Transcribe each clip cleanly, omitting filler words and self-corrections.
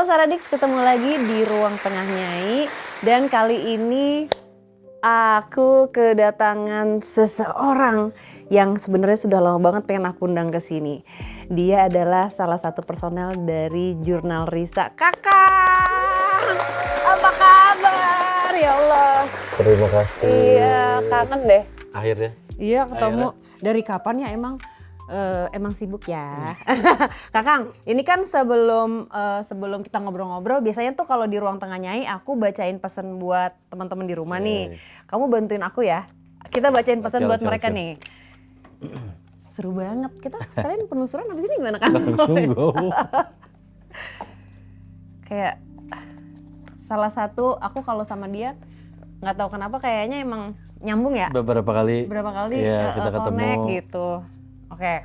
Saradix, ketemu lagi di Ruang Tengah Nyai. Dan kali ini aku kedatangan seseorang yang sebenarnya sudah lama banget pengen aku undang ke sini. Dia adalah salah satu personel dari Jurnal Risa. Kakak, apa kabar? Ya Allah. Terima kasih. Iya, kangen deh. Akhirnya. Iya, ketemu. Dari kapan ya emang sibuk ya. Kakang, ini kan sebelum kita ngobrol-ngobrol, biasanya tuh kalau di Ruang Tengah Nyai aku bacain pesan buat teman-teman di rumah nih. Kamu bantuin aku ya. Kita bacain pesan buat mereka nih. Seru banget. Kita sekalian penelusuran habis ini gimana kan? Langsung go. Kayak salah satu aku kalau sama dia nggak tahu kenapa kayaknya emang nyambung ya. Beberapa kali ya, kita ketemu connect gitu. Oke,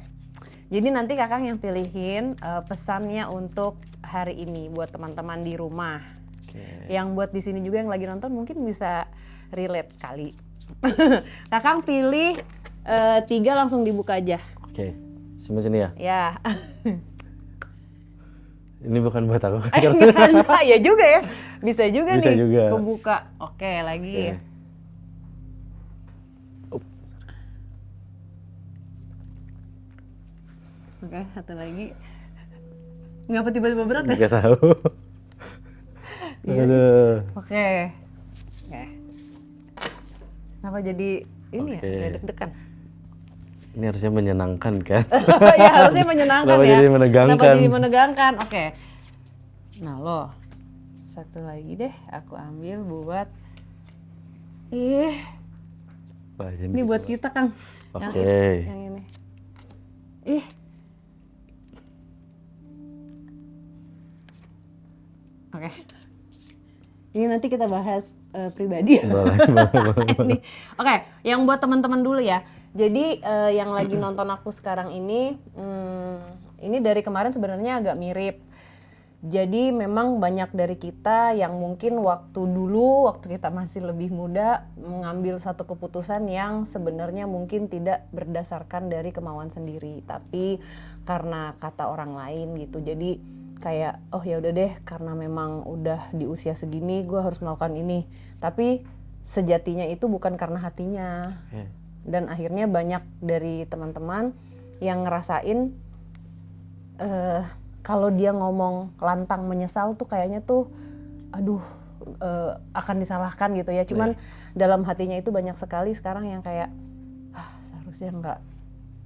jadi nanti Kakang yang pilihin pesannya untuk hari ini buat teman-teman di rumah. Yang buat di sini juga yang lagi nonton mungkin bisa relate kali. Kakang pilih 3, langsung dibuka aja. Oke, sini ya. Ya. Ini bukan buat aku. Enggak, ya juga ya. Bisa juga Bisa nih. juga. Kebuka. Oke, lagi. Oke, satu lagi. Ngapa tiba-tiba berat ya? Nggak tahu. Aduh. Oke. Kenapa jadi ini ya? Kayak deg-degan. Ini harusnya menyenangkan kan? Ya harusnya menyenangkan. Kenapa ya. jadi menegangkan? Kenapa jadi menegangkan? Oke. Nah lo, satu lagi deh aku ambil buat. Ini buat kita Kang. Oke. Yang ini. Oke. Ini nanti kita bahas pribadi. Boleh. Oke, yang buat teman-teman dulu ya. Jadi yang lagi nonton aku sekarang ini dari kemarin sebenarnya agak mirip. Jadi memang banyak dari kita yang mungkin waktu kita masih lebih muda mengambil satu keputusan yang sebenarnya mungkin tidak berdasarkan dari kemauan sendiri, tapi karena kata orang lain gitu. Jadi kayak oh ya udah deh, karena memang udah di usia segini gue harus melakukan ini, tapi sejatinya itu bukan karena hatinya. Dan akhirnya banyak dari teman-teman yang ngerasain kalau dia ngomong lantang menyesal tuh kayaknya tuh aduh akan disalahkan gitu ya. Cuman dalam hatinya itu banyak sekali sekarang yang kayak seharusnya nggak,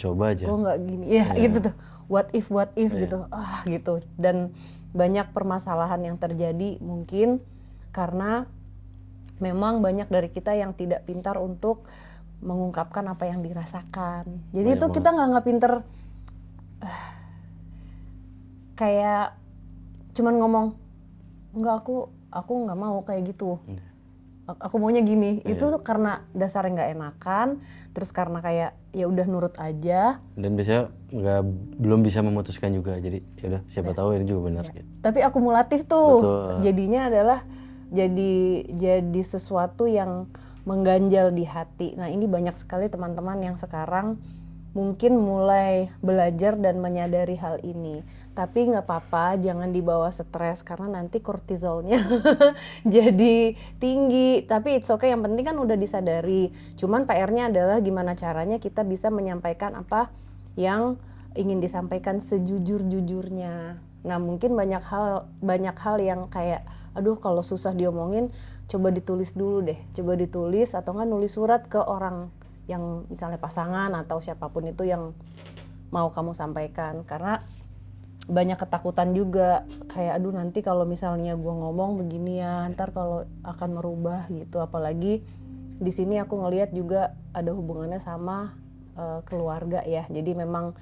coba aja. gue nggak gini ya gitu tuh. What if gitu. Gitu. Dan banyak permasalahan yang terjadi mungkin karena memang banyak dari kita yang tidak pintar untuk mengungkapkan apa yang dirasakan. Jadi itu kita nggak pinter kayak cuman ngomong enggak, aku nggak mau kayak gitu. Aku maunya gini. Itu tuh karena dasarnya nggak enakan, terus karena kayak ya udah nurut aja. Dan biasanya belum bisa memutuskan juga. Jadi ya udah siapa tahu ini juga benar gitu. Tapi akumulatif tuh. Betul. Jadinya adalah jadi sesuatu yang mengganjal di hati. Nah, ini banyak sekali teman-teman yang sekarang mungkin mulai belajar dan menyadari hal ini. Tapi nggak apa-apa, jangan dibawa stres karena nanti kortisolnya jadi tinggi. Tapi it's okay, yang penting kan udah disadari. Cuman PR-nya adalah gimana caranya kita bisa menyampaikan apa yang ingin disampaikan sejujur-jujurnya. Nah, mungkin banyak hal yang kayak aduh kalau susah diomongin, coba ditulis dulu deh. Coba ditulis atau nggak nulis surat ke orang yang misalnya pasangan atau siapapun itu yang mau kamu sampaikan. Karena banyak ketakutan juga kayak aduh nanti kalau misalnya gue ngomong begini ya, ntar kalau akan merubah gitu. Apalagi di sini aku ngelihat juga ada hubungannya sama keluarga ya. Jadi memang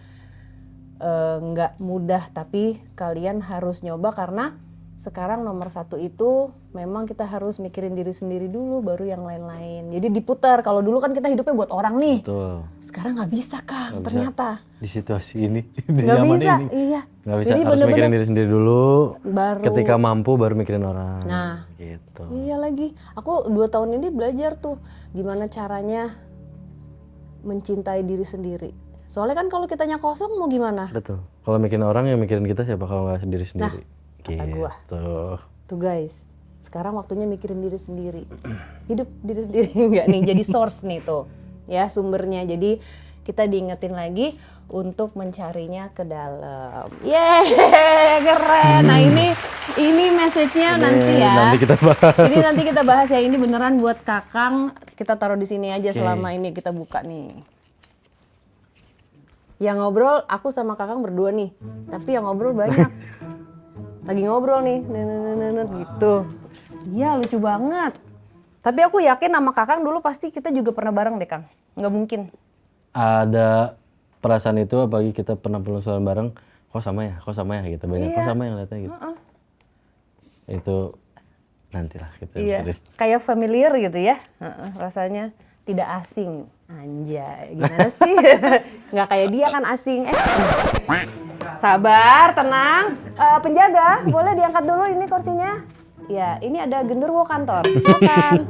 nggak mudah, tapi kalian harus nyoba karena sekarang nomor 1 itu memang kita harus mikirin diri sendiri dulu baru yang lain-lain. Jadi diputar. Kalau dulu kan kita hidupnya buat orang nih. Betul. Sekarang nggak bisa Kang, ternyata. Di situasi ini, di Nggak zaman bisa, ini. iya. Nggak bisa, Jadi harus bener-bener mikirin diri sendiri dulu. Baru. Ketika mampu baru mikirin orang. Nah, gitu. Iya lagi. Aku 2 tahun ini belajar tuh gimana caranya mencintai diri sendiri. Soalnya kan kalau kitanya kosong mau gimana? Betul. Kalau mikirin orang yang mikirin kita siapa kalau nggak sendiri-sendiri. kata gua. Gitu. Tuh guys, sekarang waktunya mikirin diri sendiri. Hidup diri sendiri enggak nih, jadi source nih tuh. Ya, sumbernya. Jadi kita diingetin lagi untuk mencarinya ke dalam. Yeay, keren. Nah, ini message-nya nanti ya. Nanti kita bahas. Ini nanti kita bahas ya. Ini beneran buat Kakang. Kita taruh di sini aja selama ini kita buka nih. Yang ngobrol aku sama Kakang berdua nih. Tapi yang ngobrol banyak. Lagi ngobrol nih, gitu. Iya, lucu banget. Tapi aku yakin sama Kakang dulu pasti kita juga pernah bareng deh, Kang. Nggak mungkin. Ada perasaan itu, apalagi kita pernah penelusuran bareng, kok sama ya gitu. Banyak kok sama yang lihatnya gitu. Itu nantilah kita Iya, kayak familiar gitu ya. Rasanya tidak asing. Anjay, gimana sih? Nggak kayak dia kan asing. Sabar, tenang. Penjaga, boleh diangkat dulu ini kursinya? Ya, ini ada genderuwo kantor. Silakan.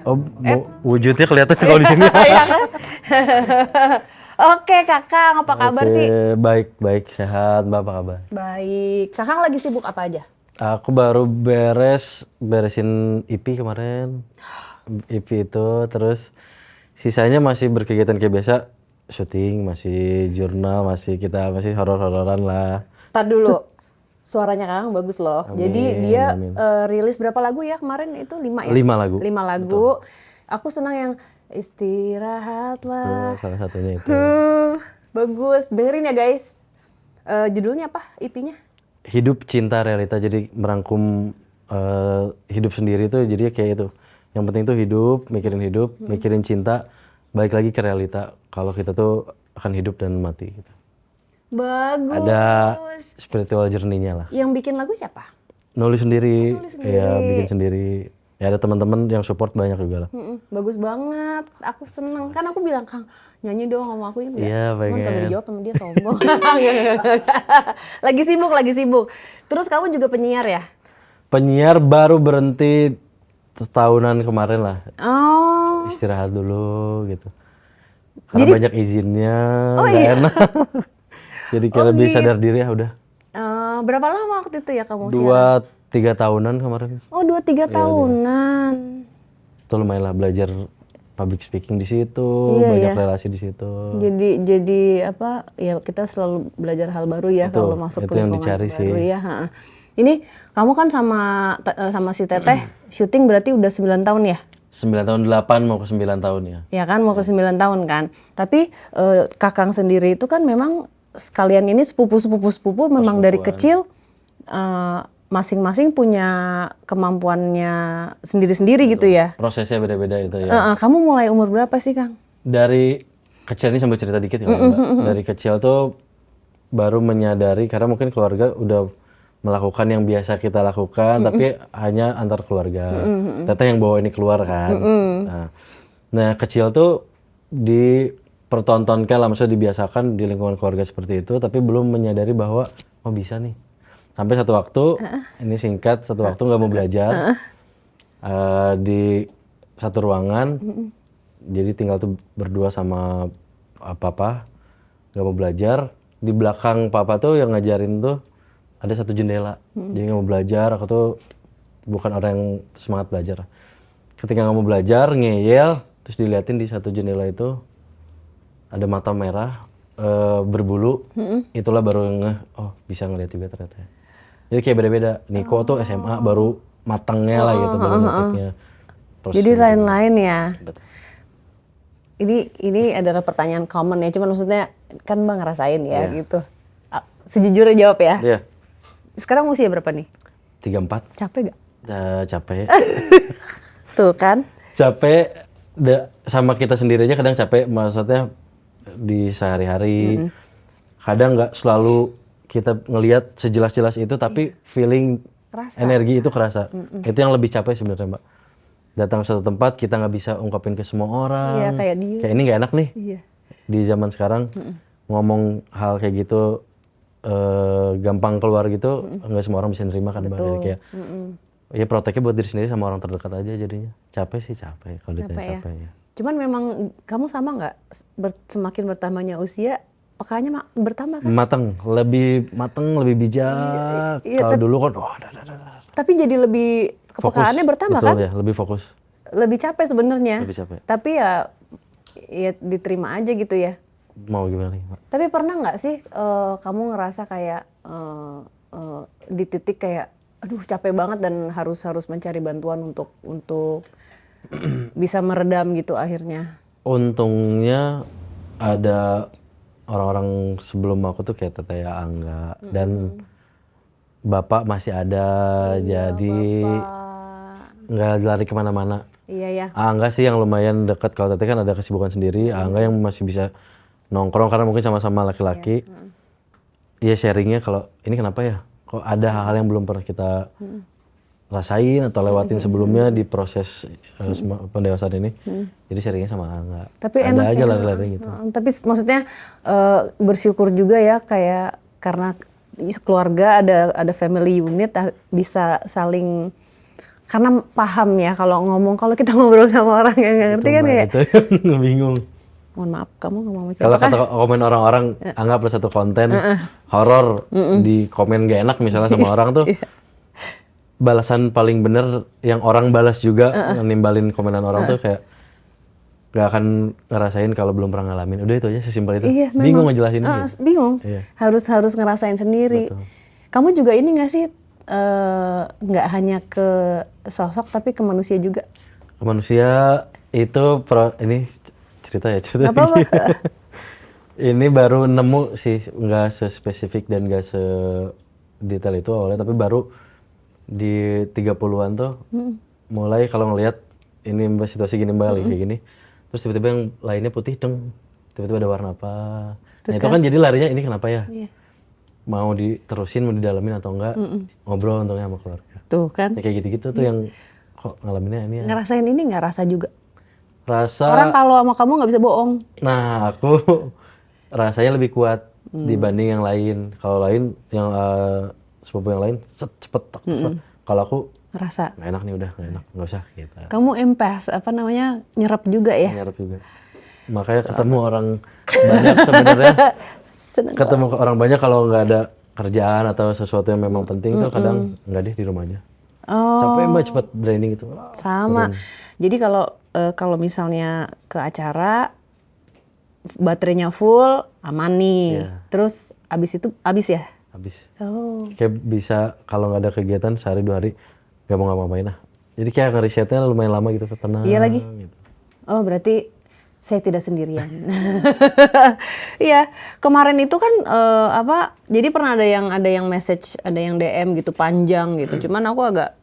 Oh, wujudnya kelihatan kalau di sini. Iya kan? Oke, Kakang, apa kabar sih? Baik, sehat. Mbak, apa kabar? Baik. Kakang lagi sibuk apa aja? Aku baru beresin IP kemarin. IP itu, terus sisanya masih berkegiatan kayak biasa. Syuting, masih jurnal, masih horor-hororan lah. Tar dulu. Suaranya Kakang bagus loh. Amin, Jadi dia amin. rilis berapa lagu ya kemarin itu 5 ya? 5 lagu. 5 lagu. Aku senang yang istirahatlah. Itu salah satunya itu. Bagus. Dengerin ya guys. Judulnya apa IP-nya? Hidup, cinta, realita. Jadi merangkum hidup sendiri tuh jadi kayak itu. Yang penting tuh hidup, mikirin cinta, balik lagi ke realita. Kalau kita tuh akan hidup dan mati gitu. Bagus. Ada spiritual journey-nya lah. Yang bikin lagu siapa? Nulis sendiri, ya bikin sendiri. Ya ada teman-teman yang support banyak juga lah. Bagus banget. Aku seneng. Kan aku bilang, Kang, nyanyi dong sama aku ini. Iya, Cuman pengen. kalau dijawab sama dia sombong. Lagi sibuk. Terus kamu juga penyiar ya? Penyiar baru berhenti setahunan kemarin lah. Oh. Istirahat dulu gitu. Karena banyak izinnya, nggak enak. Jadi kayak lebih sadar diri ya udah. Berapa lama waktu itu ya kamu siaran? 2-3 tahunan kemarin. Oh, 2-3 tahunan. Itu lumayan lah belajar public speaking di situ, banyak relasi di situ. Jadi apa? Ya kita selalu belajar hal baru ya kalau masuk itu ke yang lingkungan dicari baru sih. ya. Ini kamu kan sama si Teteh syuting berarti udah 9 tahun ya? 9 tahun 8 mau ke 9 tahun ya. Ya kan mau ke 9 tahun kan. Tapi Kakang sendiri itu kan memang sekalian ini sepupu memang dari kecil masing-masing punya kemampuannya sendiri-sendiri gitu ya. Prosesnya beda-beda itu ya. Kamu mulai umur berapa sih, Kang? Dari kecil ini sambil cerita dikit ya Mbak. Dari kecil tuh baru menyadari karena mungkin keluarga udah melakukan yang biasa kita lakukan tapi hanya antar keluarga. Teteh yang bawa ini keluar kan. Nah kecil tuh dipertontonkan lah, maksudnya dibiasakan di lingkungan keluarga seperti itu tapi belum menyadari bahwa oh bisa nih. Sampai satu waktu, ini singkat, satu waktu nggak mau belajar di satu ruangan, jadi tinggal tuh berdua sama papa, nggak mau belajar. Di belakang papa tuh yang ngajarin tuh ada satu jendela, jadi nggak mau belajar. Aku tuh bukan orang yang semangat belajar. Ketika nggak mau belajar, ngeyel, terus diliatin di satu jendela itu ada mata merah berbulu, itulah baru ngeh, oh bisa ngeliat juga ternyata. Jadi kayak beda-beda. Niko tuh SMA baru matangnya lah gitu, baru ngetiknya. Jadi lain-lain ya. Ini adalah pertanyaan common ya, cuman maksudnya kan Bang ngerasain ya gitu. Sejujurnya jawab ya. Iya. Sekarang usia berapa nih? 34. Capek gak? Capek. Tuh kan. Capek sama kita sendiri aja kadang capek, maksudnya di sehari-hari. Kadang nggak selalu kita ngelihat sejelas-jelas itu, tapi feeling Kerasa. energi itu kerasa. Itu yang lebih capek sebenarnya Mbak. Datang ke satu tempat kita nggak bisa ungkapin ke semua orang. Iya, kayak dia. Kayak ini nggak enak nih. Iya. Di zaman sekarang ngomong hal kayak gitu gampang keluar gitu, nggak semua orang bisa nerima kan Mbak. Jadi kayak ya proteknya buat diri sendiri sama orang terdekat aja jadinya. Capek sih kalau ditanya capek ya. Cuman memang kamu sama nggak semakin bertambahnya usia pekanya bertambah kan? lebih mateng, lebih bijak. Iya, Kalau dulu kan, Tapi jadi lebih kepekaannya bertambah betul kan? ya, lebih fokus, Lebih capek sebenarnya. lebih capek. Tapi ya diterima aja gitu ya. Mau gimana nih, Mbak? Tapi pernah nggak sih kamu ngerasa kayak di titik kayak, aduh capek banget dan harus mencari bantuan untuk bisa meredam gitu akhirnya? Untungnya ada orang-orang sebelum aku tuh kayak Teteh Angga dan Bapak masih ada, jadi Bapak. nggak lari kemana-mana. Iya ya. Angga sih yang lumayan dekat, kalau Teteh kan ada kesibukan sendiri. Angga yang masih bisa nongkrong karena mungkin sama-sama laki-laki. Iya sharingnya kalau ini kenapa ya? Kok ada hal-hal yang belum pernah kita rasain atau lewatin sebelumnya di proses pendewasaan ini. Jadi sharingnya sama Angga. Tapi ada enak aja ya. lari-lari gitu. Tapi maksudnya bersyukur juga ya kayak karena keluarga ada family unit bisa saling, karena paham ya kalau kita ngobrol sama orang yang nggak ngerti kan kayak Itu yang bingung. mohon maaf kamu ngomong sama Kalau siapa kata komen orang-orang, anggap plus satu konten horor di komen gak enak misalnya sama orang tuh, balasan paling bener yang orang balas juga nimbalin komenan orang tuh kayak gak akan ngerasain kalau belum pernah ngalamin. Udah itu aja sesimpel itu. Iya, Bingung memang. ngejelasin ini. Bingung. Iya. Harus ngerasain sendiri. Betul. Kamu juga ini nggak sih nggak hanya ke sosok tapi ke manusia juga? Manusia itu ini cerita Nggak apa-apa. Ini baru nemu sih, nggak sespesifik dan nggak sedetail itu awalnya, tapi baru di 30-an tuh mulai kalau ngelihat ini Mbak, situasi gini Mbak, kayak gini, terus tiba-tiba yang lainnya putih tiba-tiba ada warna apa. Nah itu kan jadi larinya ini kenapa ya? Iya. Mau diterusin, mau didalamin atau enggak, ngobrol untungnya sama keluarga. Tuh kan. Ya, kayak gitu-gitu tuh yang kok ngalaminnya ini ya. Ngerasain ini nggak rasa juga? Rasa Orang kalau sama kamu nggak bisa bohong. Nah, aku rasanya lebih kuat dibanding yang lain. Kalau lain, yang sepupu yang lain, cepet. Kalau aku, Ngerasa. nggak enak nih udah, nggak usah gitu. Kamu empath, nyerap juga ya? Nyarap juga. Makanya ketemu orang banyak sebenarnya. Ketemu orang banyak kalau nggak ada kerjaan atau sesuatu yang memang penting tuh kadang nggak deh di rumah aja. Oh. Capek Mbak, cepet draining gitu. Sama. Jadi kalau misalnya ke acara baterainya full, aman nih. Iya. Terus abis ya? Habis. Oh. Kayak bisa kalau nggak ada kegiatan sehari 2 hari nggak mau ngapa-ngapain lah. Jadi kayak ngerisetnya lumayan lama gitu, tenang. Iya lagi. Gitu. Oh berarti saya tidak sendirian. Iya, kemarin itu kan jadi pernah ada yang message, ada yang DM gitu panjang gitu. Cuman aku agak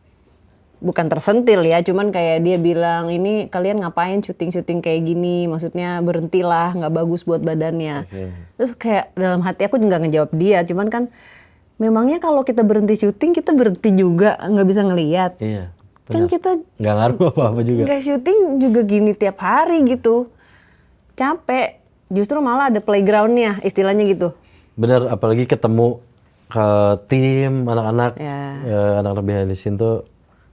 bukan tersentil ya, cuman kayak dia bilang ini kalian ngapain syuting kayak gini, maksudnya berhentilah, nggak bagus buat badannya. Okay. Terus kayak dalam hati aku nggak ngejawab dia, cuman kan memangnya kalau kita berhenti syuting kita berhenti juga nggak bisa ngelihat. Iya. Kan kita Nggak ngaruh apa-apa juga. nggak syuting juga gini tiap hari gitu, capek. Justru malah ada playgroundnya istilahnya gitu. Bener, apalagi ketemu ke tim anak-anak, Ya. anak-anak behind the scene tuh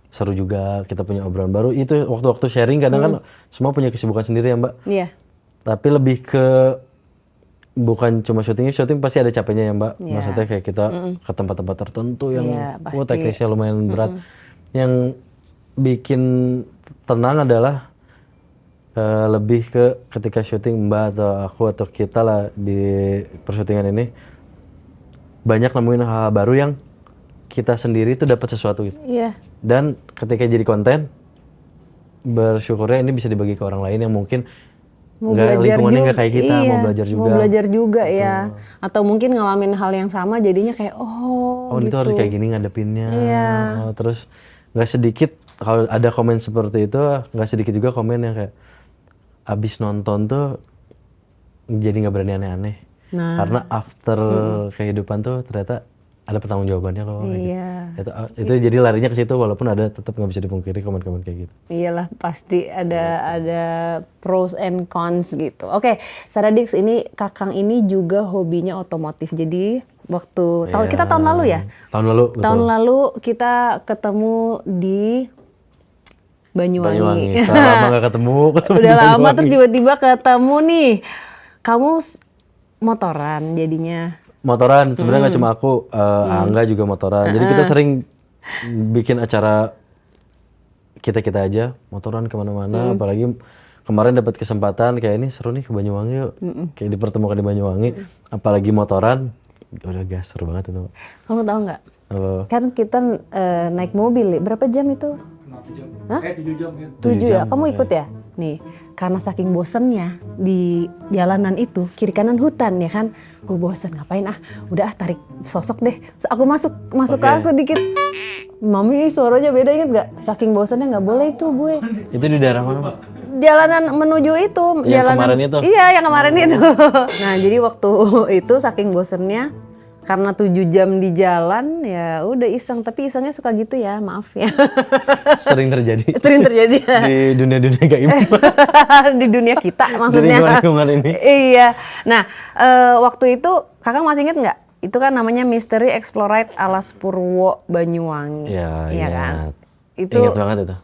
seru juga, kita punya obrolan baru. Itu waktu-waktu sharing kadang kan semua punya kesibukan sendiri ya Mbak. Iya. Tapi lebih ke bukan cuma syuting pasti ada capeknya ya Mbak. Iya. Maksudnya kayak kita ke tempat-tempat tertentu yang Iya, pasti. teknisnya lumayan berat. Yang bikin tenang adalah lebih ke ketika syuting Mbak atau aku atau kita lah di persyutingan ini banyak nemuin hal-hal baru yang kita sendiri tuh dapat sesuatu gitu. Iya. Dan ketika jadi konten, bersyukurnya ini bisa dibagi ke orang lain yang mungkin Mau nggak belajar lingkungannya juga, nggak kayak kita, iya, mau belajar juga. Mau belajar juga ya. Atau mungkin ngalamin hal yang sama jadinya kayak oh ini gitu. tuh harus kayak gini ngadepinnya. Iya. Oh, terus nggak sedikit kalau ada komen seperti itu, nggak sedikit juga komen yang kayak abis nonton tuh jadi nggak berani aneh-aneh. Nah. Karena after kehidupan tuh ternyata ada pertanggungjawabannya loh. kayak Iya. gitu. Itu jadi larinya ke situ walaupun ada tetap nggak bisa dipungkiri komen-komen kayak gitu. Iyalah pasti ada pros and cons gitu. Oke, Saradix ini Kakang ini juga hobinya otomotif. Jadi waktu kita tahun lalu ya? Tahun lalu, betul. Tahun lalu kita ketemu di Banyuwangi. Setelah lama nggak ketemu Udah di lama Banyuwangi. terus tiba-tiba ketemu nih. Kamu motoran jadinya. Motoran sebenarnya nggak cuma aku, Angga juga motoran. Jadi kita sering bikin acara kita aja motoran kemana-mana. Apalagi kemarin dapat kesempatan kayak ini seru nih ke Banyuwangi yuk. Kayak dipertemukan di Banyuwangi. Apalagi motoran, udah gas seru banget itu. Kamu tahu nggak? Oh, Kan kita naik mobil, berapa jam itu? 7 jam ya. 7 ya? Kamu ikut ya? Nih, karena saking bosennya di jalanan itu, kiri kanan hutan ya kan. Gue bosen, ngapain udah tarik sosok deh. Aku masuk ke Oke. aku dikit. Mami suaranya beda, inget gak? Saking bosennya nggak boleh itu gue. itu di daerah mana, Pak? Jalanan menuju itu. Yang jalanan, kemarin itu? Iya, yang kemarin itu. Nah, jadi waktu itu saking bosennya, karena 7 jam di jalan, ya udah iseng. Tapi isengnya suka gitu ya, maaf ya. Sering terjadi Sering terjadi di dunia-dunia gaib. di dunia kita Di maksudnya. lingkungan ini. Iya. Nah, waktu itu kakak masih inget nggak? Itu kan namanya Misteri Explorate Alas Purwo Banyuwangi. Ya, Iya kan? ingat. Itu Ingat banget itu.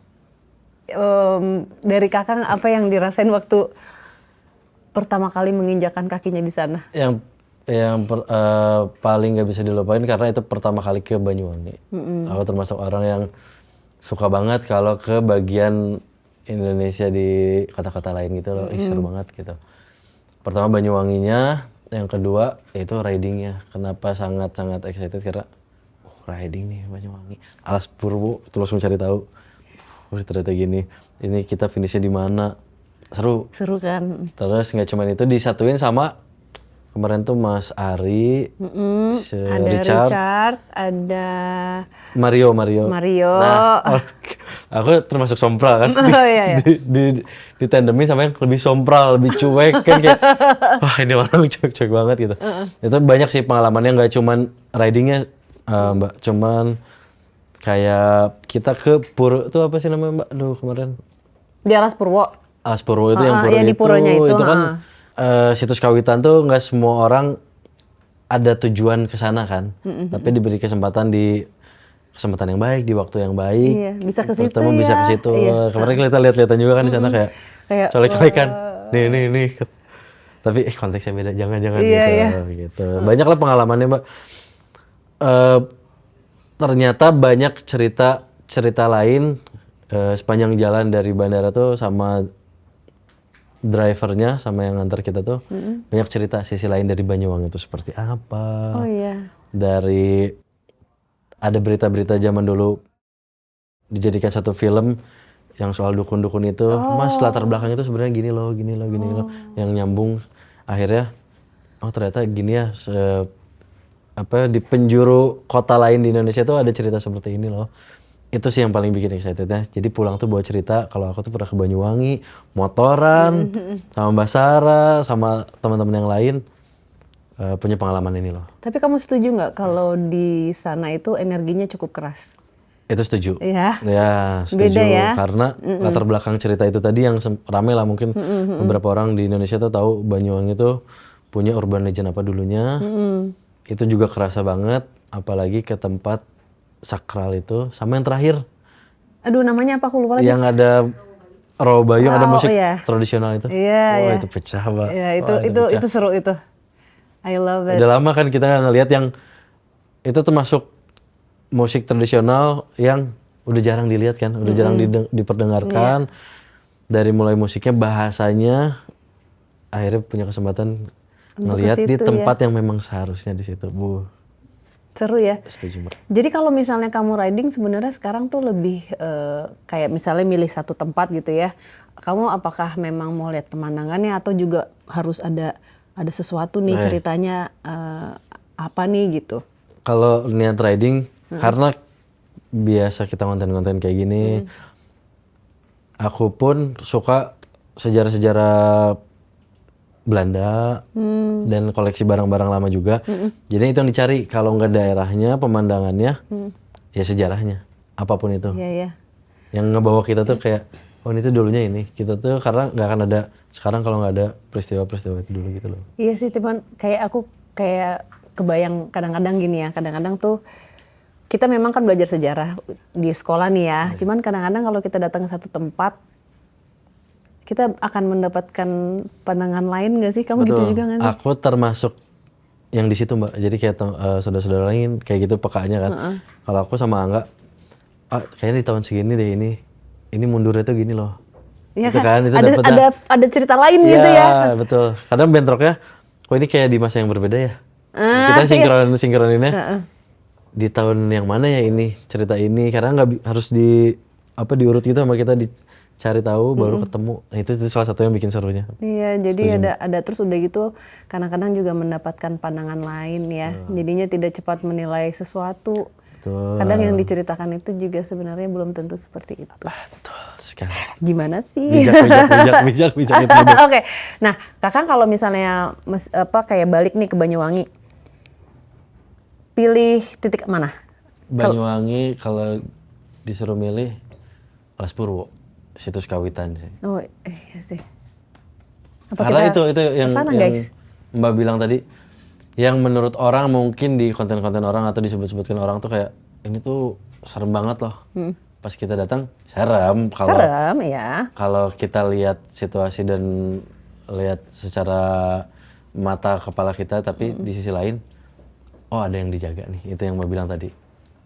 dari kakak apa yang dirasain waktu pertama kali menginjakan kakinya di sana? Yang paling nggak bisa dilupain karena itu pertama kali ke Banyuwangi. Aku termasuk orang yang suka banget kalau ke bagian Indonesia di kota-kota lain gitu loh. Ih, seru banget gitu. Pertama Banyuwanginya, yang kedua itu ridingnya. Kenapa sangat-sangat excited karena riding nih Banyuwangi. Alas Purwo, terus mencari tahu. Ternyata gini. Ini kita finishnya di mana? Seru. Seru kan? Terus nggak cuma itu disatuin sama kemarin tuh Mas Ari, Ada Richard, ada Mario. Mario. Aku termasuk sompral kan. Oh, iya, iya. Di tandemin sama yang lebih sompral, lebih cuek kan kayak wah ini orang cuek-cuek banget gitu. Itu banyak sih pengalamannya nggak cuman ridingnya Mbak, cuman kayak kita ke Puro itu apa sih namanya Mbak? Aduh kemarin Di Alas Purwo. Alas Purwo itu yang Puro yang di Puronya itu, kan situs kawitan tuh nggak semua orang ada tujuan ke sana kan, tapi diberi kesempatan di kesempatan yang baik di waktu yang baik. Iya, bisa ke situ Pertama bisa ya. ke situ. Iya. Kemarin kita lihat-lihatan juga kan di sana kayak Kayak, colek-colekan. Nih. Tapi konteksnya beda, jangan Iya, gitu. Banyak lah pengalamannya Mbak. Ternyata banyak cerita lain sepanjang jalan dari bandara tuh sama drivernya sama yang ngantar kita tuh banyak cerita sisi lain dari Banyuwangi itu seperti apa. Oh iya. Dari ada berita-berita zaman dulu dijadikan satu film yang soal dukun-dukun itu. Mas latar belakangnya itu sebenarnya gini loh, yang nyambung akhirnya oh ternyata gini ya di penjuru kota lain di Indonesia tuh ada cerita seperti ini loh. Itu sih yang paling bikin excited ya. Jadi pulang tuh bawa cerita kalau aku tuh pernah ke Banyuwangi, motoran, sama Mbak Sarah, sama teman-teman yang lain punya pengalaman ini loh. Tapi kamu setuju nggak kalau di sana itu energinya cukup keras? Itu setuju. Iya. Ya setuju. Beda ya? Karena latar belakang cerita itu tadi yang rame lah mungkin beberapa orang di Indonesia tuh tahu Banyuwangi tuh punya urban legend apa dulunya. Itu juga kerasa banget, apalagi ke tempat sakral itu, sama yang terakhir. Aduh namanya apa aku lupa lagi. Yang ada Rawabayu, yang ada musik iya. tradisional itu. Iya, Wah iya. itu pecah Mbak. Iya, Wah, pecah. itu seru itu. I love it. Udah lama kan kita ngelihat yang itu termasuk musik tradisional yang udah jarang dilihat kan, udah jarang diperdengarkan. Dari mulai musiknya, bahasanya, akhirnya punya kesempatan ngelihat di situ, tempat yang memang seharusnya di situ. Seru ya. Setuju Mbak. Jadi kalau misalnya kamu riding sebenarnya sekarang tuh lebih kayak misalnya milih satu tempat gitu ya. Kamu apakah memang mau lihat pemandangannya atau juga harus ada sesuatu nih ceritanya apa nih gitu? Kalau niat riding karena biasa kita konten-konten kayak gini, aku pun suka sejarah-sejarah Belanda dan koleksi barang-barang lama juga. Jadi itu yang dicari. Kalau nggak daerahnya, pemandangannya, ya sejarahnya, apapun itu. Iya, iya. Yang ngebawa kita tuh kayak, oh ini tuh dulunya ini. Kita tuh karena nggak akan ada sekarang kalau nggak ada peristiwa-peristiwa itu dulu gitu loh. Iya sih, cuman aku kayak kebayang kadang-kadang gini ya. Kadang-kadang tuh kita memang kan belajar sejarah di sekolah nih ya. Cuman kadang-kadang kalau kita datang ke satu tempat, kita akan mendapatkan pandangan lain nggak sih? Kamu gitu Betul. juga nggak sih? Aku termasuk yang di situ Mbak. Jadi kayak saudara-saudara lain kayak gitu pekanya kan. Kalau aku sama Angga, kayaknya di tahun segini deh ini mundurnya tuh gini loh. Iya Gitu kan? Itu Ada dapetnya. ada cerita lain Iya, gitu ya. betul. Kadang bentroknya, kok ini kayak di masa yang berbeda ya. Kita sinkroninnya di tahun yang mana ya ini cerita ini, karena nggak harus diurut gitu sama kita dicari tahu baru ketemu. Nah, itu salah satu yang bikin serunya. Iya, jadi ada terus udah gitu kadang-kadang juga mendapatkan pandangan lain ya. Jadinya tidak cepat menilai sesuatu. Betul. Kadang yang diceritakan itu juga sebenarnya belum tentu seperti itu. Betul sekali. Gimana sih? Bijak itu. Oke. Nah, Kakang kalau misalnya kayak balik nih ke Banyuwangi. Pilih titik mana? Banyuwangi kalau disuruh milih Alas Purwo, situs kawitan sih. Oh, iya sih. Karena itu yang kesana, guys? Mbak bilang tadi, yang menurut orang mungkin di konten-konten orang atau disebut-sebutkan orang tuh kayak ini tuh serem banget loh. Pas kita datang serem. Serem ya. Kalau kita lihat situasi dan lihat secara mata kepala kita, tapi di sisi lain, oh ada yang dijaga nih. Itu yang Mbak bilang tadi.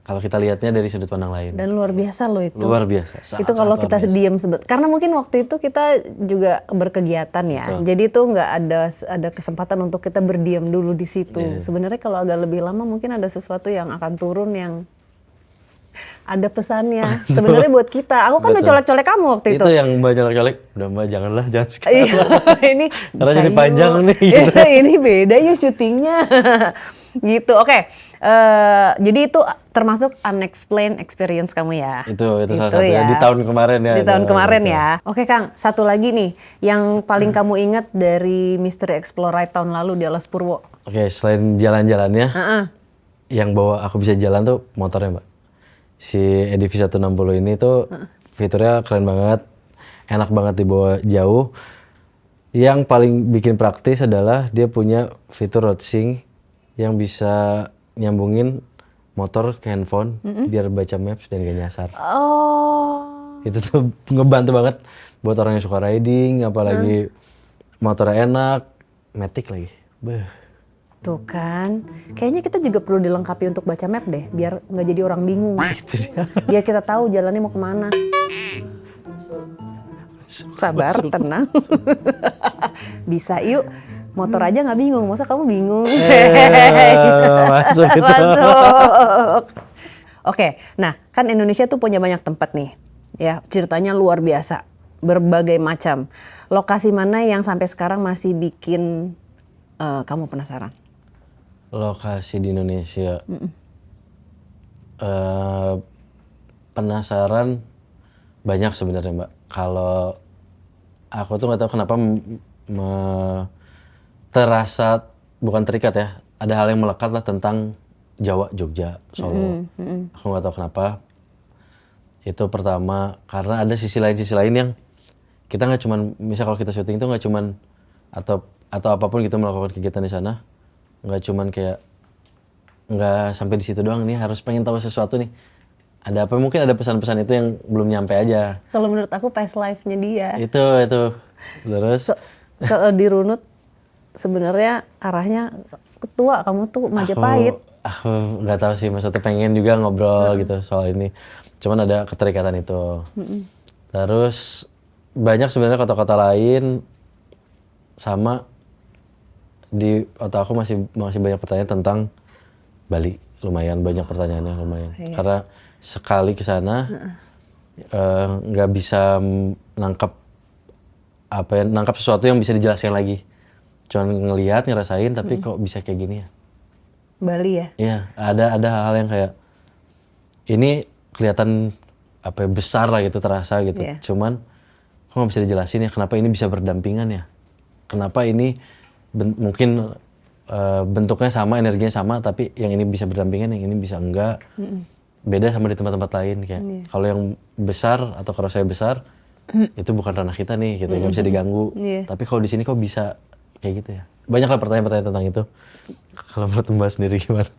Kalau kita lihatnya dari sudut pandang lain. Dan luar biasa loh itu. Luar biasa. Itu kalau kita diam karena mungkin waktu itu kita juga berkegiatan ya. Betul. Jadi tuh nggak ada kesempatan untuk kita berdiam dulu di situ. Sebenarnya kalau agak lebih lama mungkin ada sesuatu yang akan turun yang ada pesannya. Sebenarnya buat kita. Aku kan udah colek-colek kamu waktu itu. Itu yang Mbak colek-colek. Udah Mbak jangan sekarang. Ini karena jadi panjang nih. Gitu. Ini beda yuk syutingnya. Gitu. Oke. Jadi itu termasuk unexplained experience kamu ya. Itu salah satu ya. Di tahun kemarin ya. Di tahun kemarin ya. Oke Kang, satu lagi nih yang paling kamu ingat dari Mystery Explore Ride tahun lalu di Alas Purwo. Oke, selain jalan-jalannya, yang bawa aku bisa jalan tuh motornya Mbak. Si EDV 160 ini tuh fiturnya keren banget, enak banget dibawa jauh. Yang paling bikin praktis adalah dia punya fitur road sync yang bisa nyambungin motor ke handphone biar baca maps dan gak nyasar. Oh. Itu tuh ngebantu banget buat orang yang suka riding, apalagi motornya enak, matic lagi. Beuh. Tuh kan, kayaknya kita juga perlu dilengkapi untuk baca map deh, biar nggak jadi orang bingung. Itu dia. Biar kita tahu jalannya mau kemana. Sabar, tenang. Bisa yuk. Motor aja nggak bingung, masa kamu bingung? Masuk itu. Masuk. Oke, nah kan Indonesia tuh punya banyak tempat nih, ya ceritanya luar biasa, berbagai macam. Lokasi mana yang sampai sekarang masih bikin kamu penasaran? Lokasi di Indonesia, penasaran banyak sebenarnya Mbak. Kalau aku tuh nggak tahu kenapa terasa bukan terikat ya. Ada hal yang melekat lah tentang Jawa, Jogja, Solo. Aku nggak tahu kenapa. Itu pertama karena ada sisi lain yang kita nggak cuman, misal kalau kita syuting itu nggak cuman atau apapun kita melakukan kegiatan di sana, nggak cuman kayak nggak sampai di situ doang nih, harus pengen tahu sesuatu nih. Ada apa? Mungkin ada pesan-pesan itu yang belum nyampe aja. Kalau menurut aku past life-nya dia. Itu. Terus kalau dirunut sebenarnya arahnya tua, kamu tuh Majapahit. Aku nggak tahu sih, maksudnya pengen juga ngobrol gitu soal ini. Cuman ada keterikatan itu. Terus banyak sebenarnya kota-kota lain, sama di otak aku masih banyak pertanyaan tentang Bali. Lumayan banyak pertanyaannya, lumayan. Iya. Karena sekali ke sana nggak bisa nangkap sesuatu yang bisa dijelaskan lagi. Cuman ngelihat, ngerasain, tapi kok bisa kayak gini ya? Bali ya? Iya, ada hal-hal yang kayak ini kelihatan besar lah gitu, terasa gitu. Yeah. Cuman kok nggak bisa dijelasin ya kenapa ini bisa berdampingan ya? Kenapa ini mungkin bentuknya sama, energinya sama, tapi yang ini bisa berdampingan, yang ini bisa enggak. Beda sama di tempat-tempat lain kayak. Kalau yang besar atau kalau saya besar itu bukan ranah kita nih gitu, nggak bisa diganggu. Tapi kalau di sini kok bisa kayak gitu ya? Banyak lah pertanyaan-pertanyaan tentang itu. Kalau menurut Mbak sendiri gimana?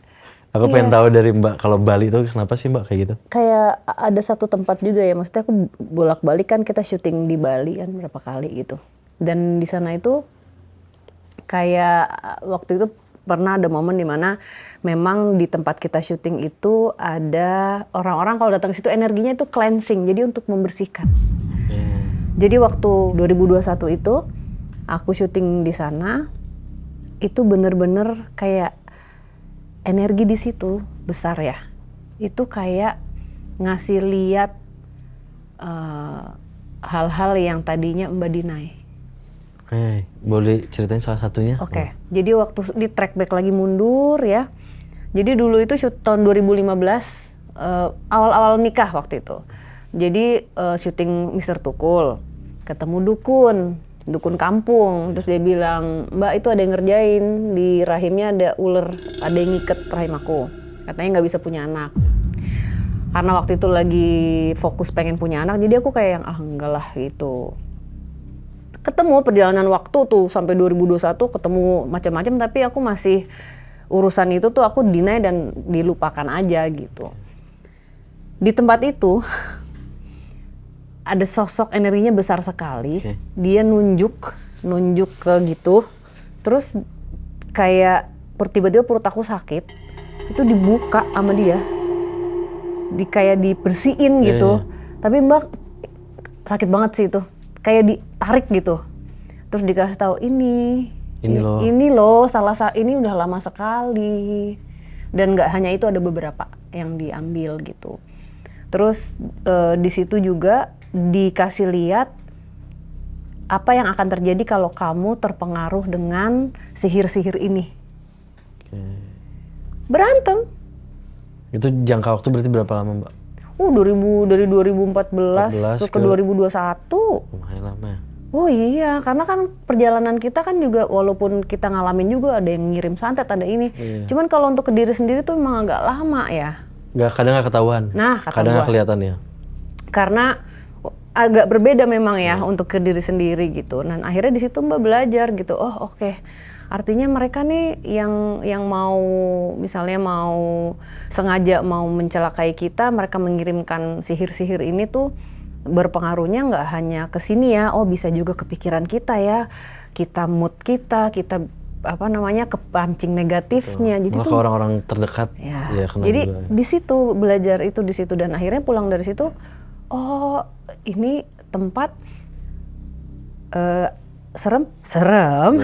Aku pengen tahu dari Mbak, kalau Bali itu kenapa sih Mbak kayak gitu? Kayak ada satu tempat juga ya, maksudnya aku bolak-balik kan, kita syuting di Bali kan berapa kali gitu. Dan di sana itu kayak waktu itu pernah ada momen dimana memang di tempat kita syuting itu ada orang-orang kalau datang ke situ energinya itu cleansing, jadi untuk membersihkan. Jadi waktu 2021 itu aku syuting di sana, itu bener-bener kayak energi di situ besar ya. Itu kayak ngasih lihat hal-hal yang tadinya Mbak Dinai. Oke, boleh ceritain salah satunya? Oke, jadi waktu di track back lagi mundur ya. Jadi dulu itu tahun 2015, awal-awal nikah waktu itu. Jadi syuting Mister Tukul, ketemu dukun kampung. Terus dia bilang, Mbak itu ada yang ngerjain, di rahimnya ada ular, ada yang ngiket rahim aku. Katanya nggak bisa punya anak. Karena waktu itu lagi fokus pengen punya anak, jadi aku kayak yang enggak lah gitu. Ketemu perjalanan waktu tuh sampai 2021 ketemu macam-macam, tapi aku masih urusan itu tuh aku deny dan dilupakan aja gitu. Di tempat itu ada sosok energinya besar sekali. Dia nunjuk ke gitu. Terus kayak tiba-tiba perut aku sakit. Itu dibuka sama dia. Kayak dibersihin gitu. Tapi Mbak sakit banget sih itu. Kayak ditarik gitu. Terus dikasih tahu ini loh ini udah lama sekali. Dan nggak hanya itu, ada beberapa yang diambil gitu. Terus di situ juga dikasih lihat apa yang akan terjadi kalau kamu terpengaruh dengan sihir-sihir ini. Berantem. Itu jangka waktu berarti berapa lama Mbak? Dari 2014 ke 2021. Lumayan lama ya. Oh iya, karena kan perjalanan kita kan juga walaupun kita ngalamin juga ada yang ngirim santet, ada ini. Cuman kalau untuk ke diri sendiri tuh emang agak lama ya. Kadang nggak ketahuan. Nah, kadang nggak kelihatan ya. Karena agak berbeda memang ya untuk ke diri sendiri gitu. Dan akhirnya di situ Mbak belajar gitu. Oh oke. Artinya mereka nih yang mau misalnya mau sengaja mau mencelakai kita, mereka mengirimkan sihir-sihir ini tuh berpengaruhnya nggak hanya ke sini ya. Oh bisa juga ke pikiran kita ya. Kita mood kita kepancing negatifnya. Jadi malah tuh ke orang-orang terdekat ya kena jadi juga. di situ belajar itu di situ, dan akhirnya pulang dari situ, oh ini tempat serem,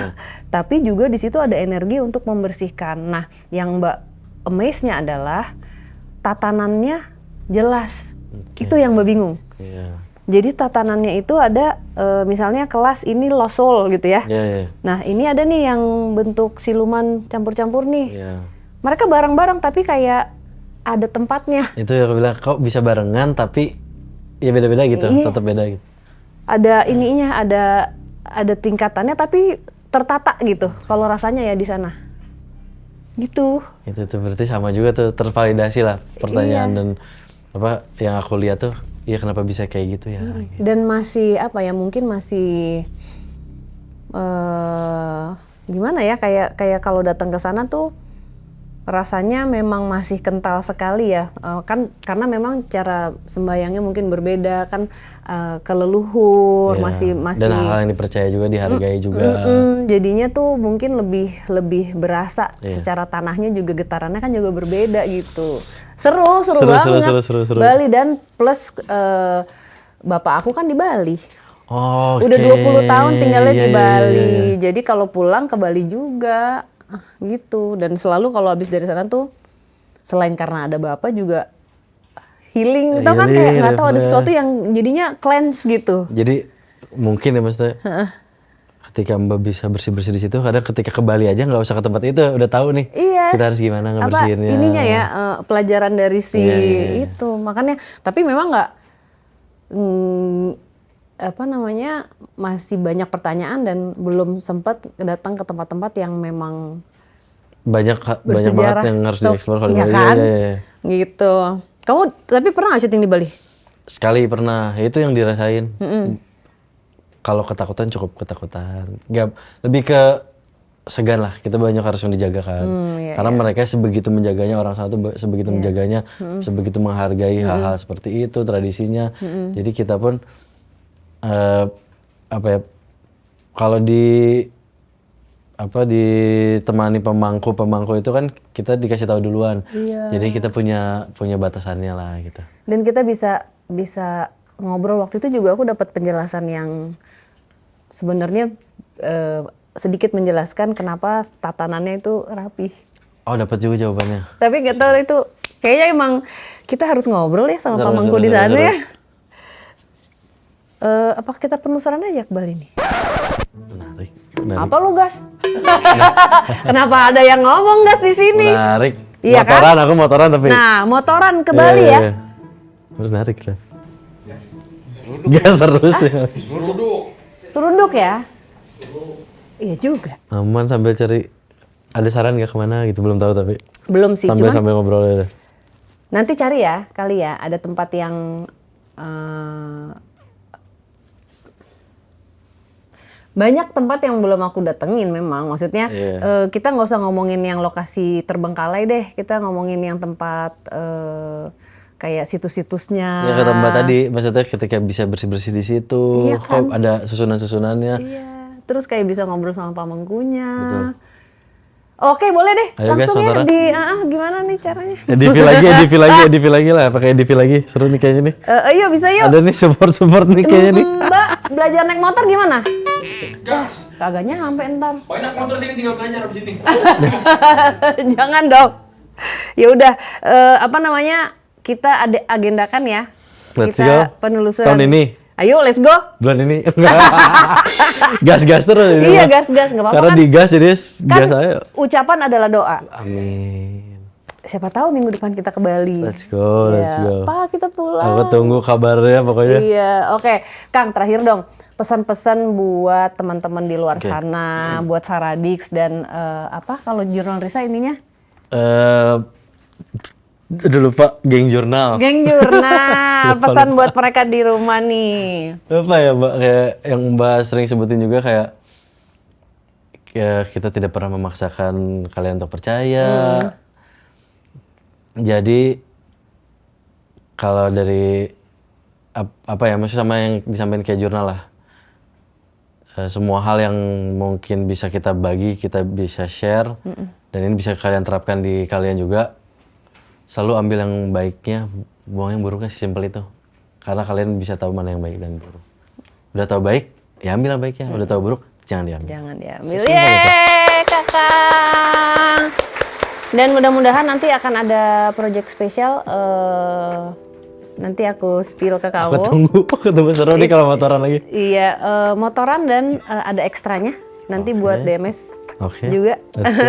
tapi juga di situ ada energi untuk membersihkan. Nah, yang Mbak amaze-nya adalah tatanannya jelas. Itu yang Mbak bingung. Jadi tatanannya itu ada misalnya kelas ini lost soul gitu ya. Nah, ini ada nih yang bentuk siluman campur-campur nih. Mereka bareng-bareng tapi kayak ada tempatnya. Itu yang aku bilang, kok bisa barengan tapi ya beda-beda gitu, tetap beda gitu. Ada ininya, ada tingkatannya tapi tertata gitu. Kalau rasanya ya di sana. Gitu. Itu berarti sama juga tuh, tervalidasi lah pertanyaan dan apa yang aku lihat tuh, ya kenapa bisa kayak gitu ya. Gitu. Dan masih mungkin masih gimana ya, kayak kalau datang ke sana tuh rasanya memang masih kental sekali ya, kan karena memang cara sembayangnya mungkin berbeda kan, ke leluhur masih dan hal yang dipercaya juga dihargai juga. Jadinya tuh mungkin lebih berasa secara tanahnya juga, getarannya kan juga berbeda gitu. Seru banget. Seru. Bali, dan plus bapak aku kan di Bali. Oh, udah 20 tahun tinggalnya di Bali. Jadi kalau pulang ke Bali juga gitu. Dan selalu kalau habis dari sana tuh selain karena ada bapak juga healing, tau kan, kayak nggak tahu ada sesuatu yang jadinya cleanse gitu. Jadi mungkin ya maksudnya ketika Mbak bisa bersih-bersih di situ, kadang ketika ke Bali aja nggak usah ke tempat itu, udah tahu nih kita harus gimana ngebersihinnya. Ininya ya, pelajaran dari itu. Makanya, tapi memang nggak masih banyak pertanyaan dan belum sempat datang ke tempat-tempat yang memang banyak banget yang harus dieksplor kalau di Bali. Kan? Gitu. Kamu tapi pernah nggak syuting di Bali? Sekali pernah, itu yang dirasain. Kalau ketakutan cukup ketakutan. Lebih ke segan lah, kita banyak harus yang dijaga kan. Iya, Karena mereka sebegitu menjaganya, orang sana tuh sebegitu menjaganya, sebegitu menghargai hal-hal seperti itu, tradisinya. Jadi kita pun apa ya, kalau ditemani pemangku itu kan kita dikasih tahu duluan. Jadi kita punya batasannya lah gitu. Dan kita bisa ngobrol. Waktu itu juga aku dapat penjelasan yang sebenarnya sedikit menjelaskan kenapa tatanannya itu rapi. Oh, dapat juga jawabannya. Tapi nggak tahu itu kayaknya emang kita harus ngobrol ya sama pamangku di sana ya. Apa kita penelusuran aja ke Bali nih? Menarik. Apa lu gas? Kenapa ada yang ngomong gas di sini? Menarik. Iya motoran, kan? aku motoran tapi. Nah, motoran ke Bali ya. Menarik lah. Gas terus ya. Seruduk ya. Iya juga. Aman sambil cari. Ada saran nggak kemana gitu, belum tahu tapi. Belum sih, Sambil cuman ngobrol ya. nanti cari ya kali ya. Ada tempat yang banyak tempat yang belum aku datengin memang. Maksudnya kita nggak usah ngomongin yang lokasi terbengkalai deh. Kita ngomongin yang tempat kayak situs-situsnya. Ya kata Mbak tadi, maksudnya ketika bisa bersih-bersih di situ, Iya kan? kok ada susunan-susunannya. Iya. Terus kayak bisa ngobrol sama pamangkunya. Betul. Oke, boleh deh. Ayo guys, langsung ya motoran. gimana nih caranya? Edv lagi lah, pakai Edv lagi. Seru nih kayaknya nih. Yuk bisa yuk. Ada nih support nih kayaknya nih. Mbak, belajar naik motor gimana? Gas. Kagak nyampe ntar. Banyak motor sini tinggal belajar abis ini. Jangan dong. Ya udah, apa namanya? Kita agendakan ya. Let's kita go. penelusuran. Tahun ini. Ayo, let's go. Bulan ini. Gas terus ini. Iya, mah. gas nggak apa-apa Karena kan. digas jadi Kan gas ayo. ucapan adalah doa. Amin. Siapa tahu minggu depan kita ke Bali. Let's go. Pak, kita pulang. Aku tunggu kabarnya pokoknya. Iya, oke. Kang, terakhir dong. Pesan-pesan buat teman-teman di luar sana, buat Saradix dan apa kalau jurnal Risa ininya? Udah lupa, geng jurnal. Geng jurnal. Pesan buat mereka di rumah nih. Apa ya Mbak, kayak yang Mbak sering sebutin juga kayak kita tidak pernah memaksakan kalian untuk percaya. Jadi kalau dari apa ya, maksud sama yang disampaikan kayak jurnal lah. Semua hal yang mungkin bisa kita bagi, kita bisa share, dan ini bisa kalian terapkan di kalian juga. Selalu ambil yang baiknya, buang yang buruknya, sesimpel itu. Karena kalian bisa tahu mana yang baik dan buruk. Udah tahu baik, ya ambil yang baiknya. Udah tahu buruk, jangan diambil. Jangan diambil. Sesimpel itu. Yeay, Kakang. Dan mudah-mudahan nanti akan ada project spesial. Nanti aku spill ke kamu. Aku tunggu seru nih kalau motoran lagi. Iya, motoran dan ada ekstranya. Nanti buat DMS Oke. juga. Let's go.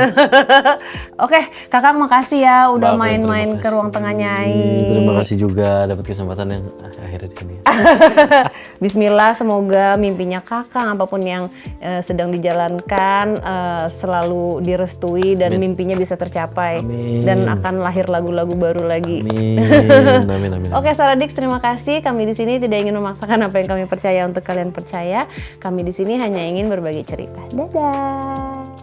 Oke, Kakang makasih ya udah Mbak, main-main terima ke ruang tengah Nyai. Terima kasih juga dapat kesempatan yang akhirnya di sini. Bismillah, semoga mimpinya Kakang apapun yang sedang dijalankan selalu direstui dan mimpinya bisa tercapai. Amin. Dan akan lahir lagu-lagu baru lagi. Amin. Oke, Saradix, terima kasih. Kami di sini tidak ingin memaksakan apa yang kami percaya untuk kalian percaya. Kami di sini hanya ingin berbagi cerita. Dadah.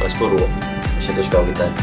Trascuro, situ Kawitan.